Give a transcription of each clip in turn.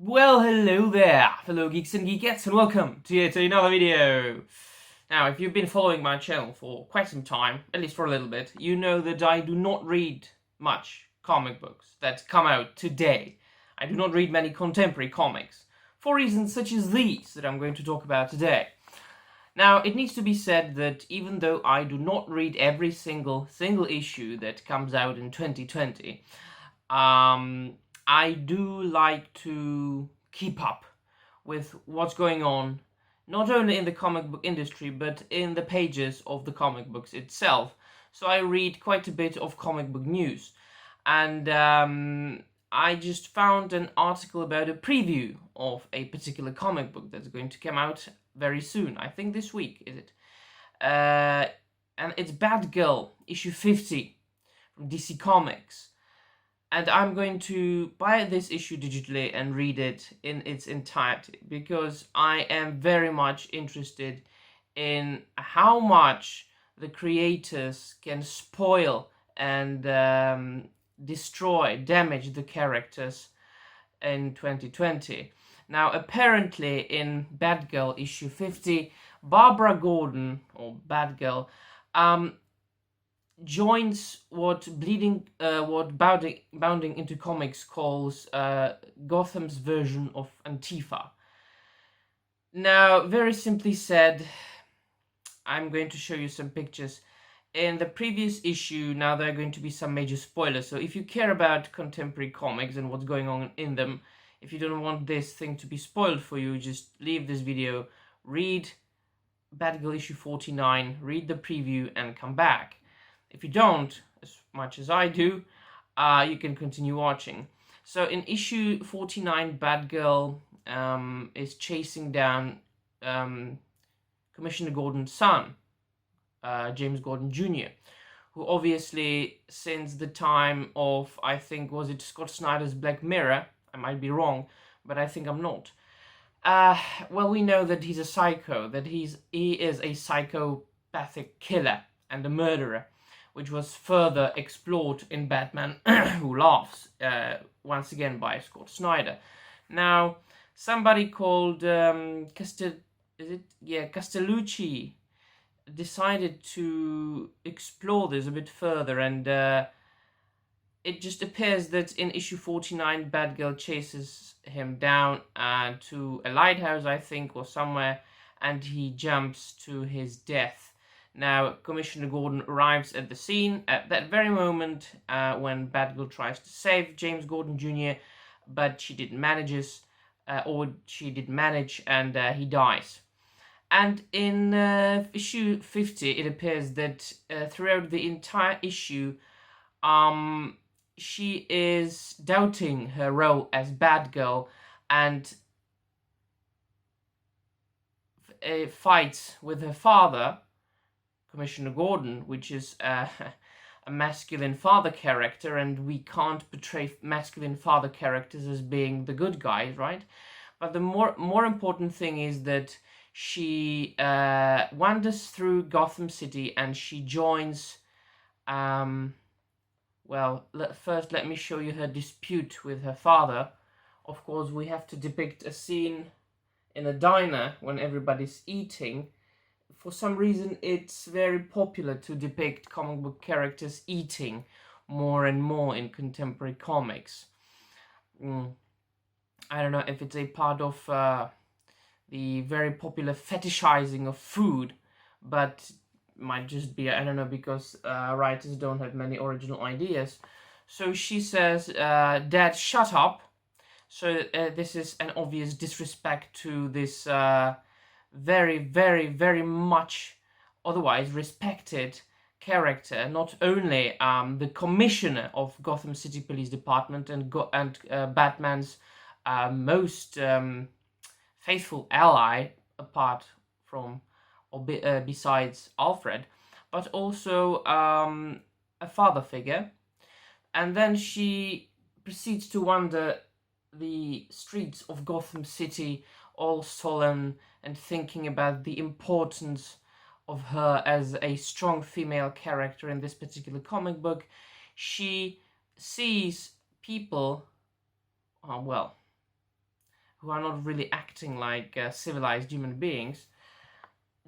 Well, hello there, fellow geeks and geekettes, and welcome to yet another video. Now, if you've been following my channel for quite some time, at least for a little bit, you know that I do not read much comic books that come out today. I do not read many contemporary comics, for reasons such as these that I'm going to talk about today. Now, it needs to be said that even though I do not read every single issue that comes out in 2020, I do like to keep up with what's going on, not only in the comic book industry, but in the pages of the comic books itself. So I read quite a bit of comic book news. And I just found an article about a preview of a particular comic book that's going to come out very soon. I think this week, is it? And it's Batgirl, issue 50 from DC Comics. And I'm going to buy this issue digitally and read it in its entirety because I am very much interested in how much the creators can spoil and damage the characters in 2020. Now, apparently in Batgirl issue 50, Barbara Gordon, or Batgirl, joins what Bounding into Comics calls Gotham's version of Antifa. Now, very simply said, I'm going to show you some pictures. In the previous issue, now there are going to be some major spoilers, so if you care about contemporary comics and what's going on in them, if you don't want this thing to be spoiled for you, just leave this video, read Batgirl issue 49, read the preview, and come back. If you don't, as much as I do, you can continue watching. So in issue 49, Batgirl is chasing down Commissioner Gordon's son, James Gordon Jr., who obviously, since the time of, I think, was it Scott Snyder's Black Mirror? I might be wrong, but I think I'm not. Well, we know that he's a psycho, that he is a psychopathic killer and a murderer, which was further explored in Batman Who Laughs, once again by Scott Snyder. Now, somebody called Castellucci decided to explore this a bit further, and it just appears that in issue 49, Batgirl chases him down to a lighthouse, I think, or somewhere, and he jumps to his death. Now, Commissioner Gordon arrives at the scene at that very moment when Batgirl tries to save James Gordon Jr., but she didn't manage, and he dies. And in issue 50, it appears that throughout the entire issue, she is doubting her role as Batgirl and fights with her father, Commissioner Gordon, which is a masculine father character, and we can't portray masculine father characters as being the good guys, right? But the more important thing is that she wanders through Gotham City and she joins. First let me show you her dispute with her father. Of course, we have to depict a scene in a diner when everybody's eating. For some reason, it's very popular to depict comic book characters eating more and more in contemporary comics. I don't know if it's a part of the very popular fetishizing of food, but it might just be, I don't know, because writers don't have many original ideas. So she says, Dad, shut up. So this is an obvious disrespect to this very, very, very much otherwise respected character, not only the commissioner of Gotham City Police Department and Batman's most faithful ally, apart from or besides Alfred, but also a father figure. And then she proceeds to wander the streets of Gotham City, all solemn and thinking about the importance of her as a strong female character in this particular comic book. She sees people, who are not really acting like civilized human beings,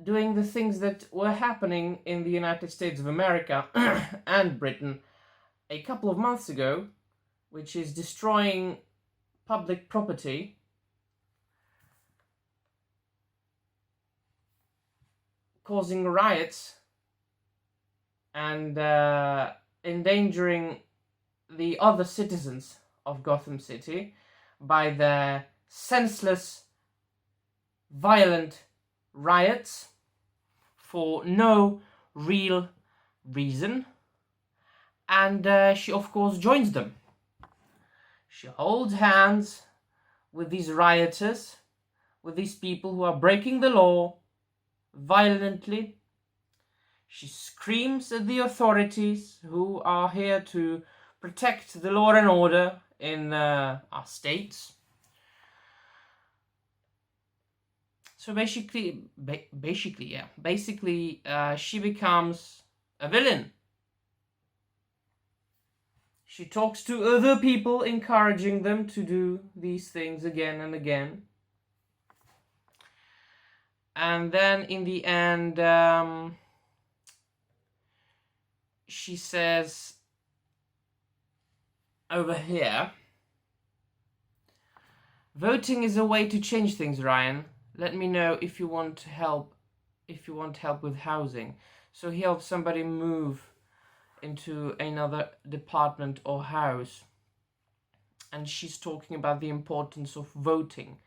doing the things that were happening in the United States of America and Britain a couple of months ago, which is destroying public property, causing riots, and endangering the other citizens of Gotham City by their senseless, violent riots for no real reason. And she, of course, joins them. She holds hands with these rioters, with these people who are breaking the law violently. She screams at the authorities who are here to protect the law and order in our states. So basically, she becomes a villain. She talks to other people, encouraging them to do these things again and again. And then in the end, she says over here, voting is a way to change things, Ryan. Let me know if you want help with housing. So he helps somebody move into another department or house. And she's talking about the importance of voting.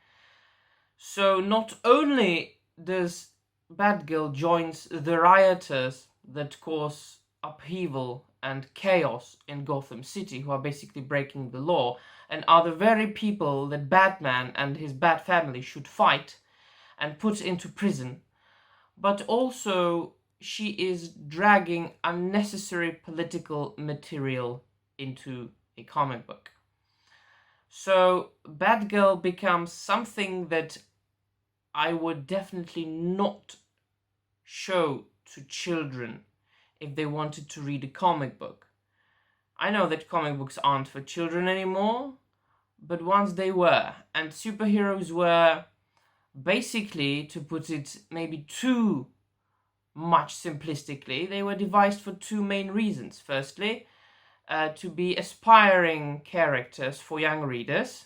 So not only does Batgirl joins the rioters that cause upheaval and chaos in Gotham City, who are basically breaking the law, and are the very people that Batman and his Bat family should fight and put into prison, but also she is dragging unnecessary political material into a comic book. So Batgirl becomes something that I would definitely not show to children if they wanted to read a comic book. I know that comic books aren't for children anymore, but once they were, and superheroes were, basically, to put it maybe too much simplistically, they were devised for two main reasons. Firstly, to be aspiring characters for young readers,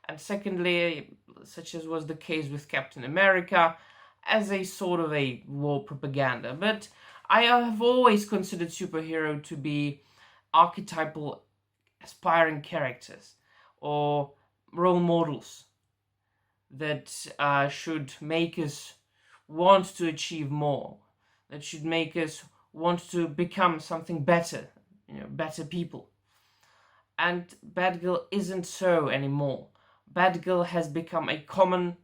and secondly, such as was the case with Captain America, as a sort of a war propaganda. But I have always considered superhero to be archetypal aspiring characters or role models that should make us want to achieve more, that should make us want to become something better, better people. And Batgirl isn't so anymore. Batgirl has become a common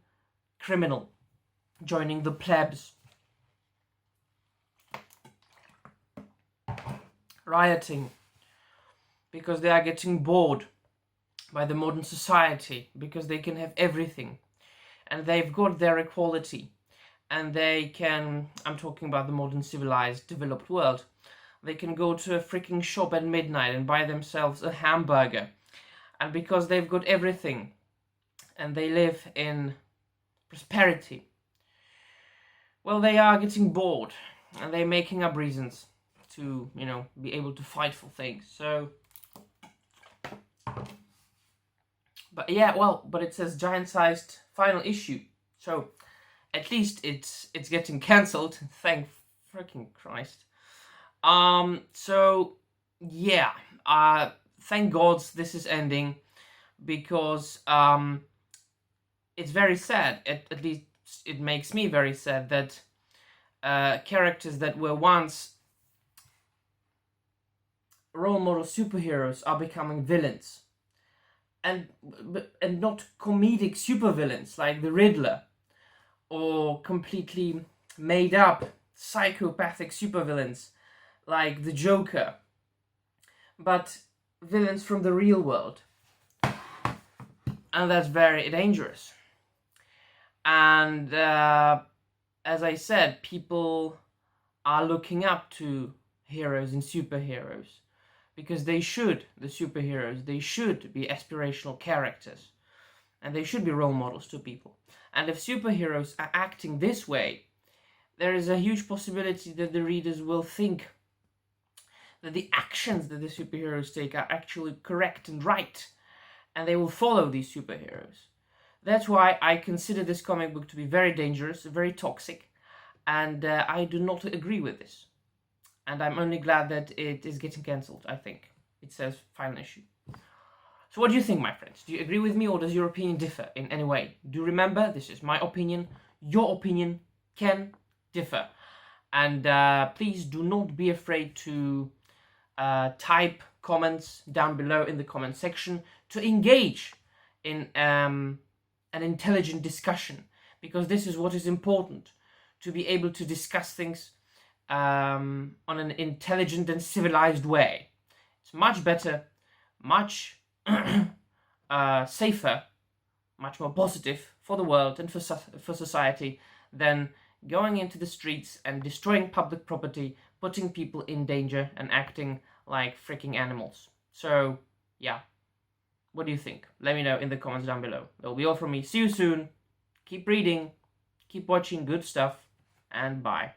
criminal, joining the plebs, rioting because they are getting bored by the modern society, because they can have everything and they've got their equality, and they can, I'm talking about the modern civilized developed world, they can go to a freaking shop at midnight and buy themselves a hamburger, and because they've got everything and they live in prosperity, well, they are getting bored and they're making up reasons to, be able to fight for things. So, but it says giant-sized final issue. So, at least it's getting cancelled. Thank freaking Christ. Thank God this is ending, because it's very sad. At least it makes me very sad that characters that were once role model superheroes are becoming villains, and not comedic supervillains like the Riddler, or completely made up psychopathic supervillains like the Joker, but villains from the real world. And that's very dangerous. And as I said, people are looking up to heroes and superheroes, because the superheroes, they should be aspirational characters. and they should be role models to people. And if superheroes are acting this way, there is a huge possibility that the readers will think that the actions that the superheroes take are actually correct and right, and they will follow these superheroes. That's why I consider this comic book to be very dangerous, very toxic, and I do not agree with this. And I'm only glad that it is getting cancelled, I think. It says final issue. So what do you think, my friends? Do you agree with me, or does your opinion differ in any way? Do remember, this is my opinion. Your opinion can differ. And please do not be afraid to type comments down below in the comment section to engage in an intelligent discussion, because this is what is important, to be able to discuss things on an intelligent and civilized way. It's much better, much safer, much more positive for the world and for society than going into the streets and destroying public property, putting people in danger and acting like freaking animals. So yeah, what do you think? Let me know in the comments down below. That'll be all from me. See you soon. Keep reading, keep watching good stuff, and bye.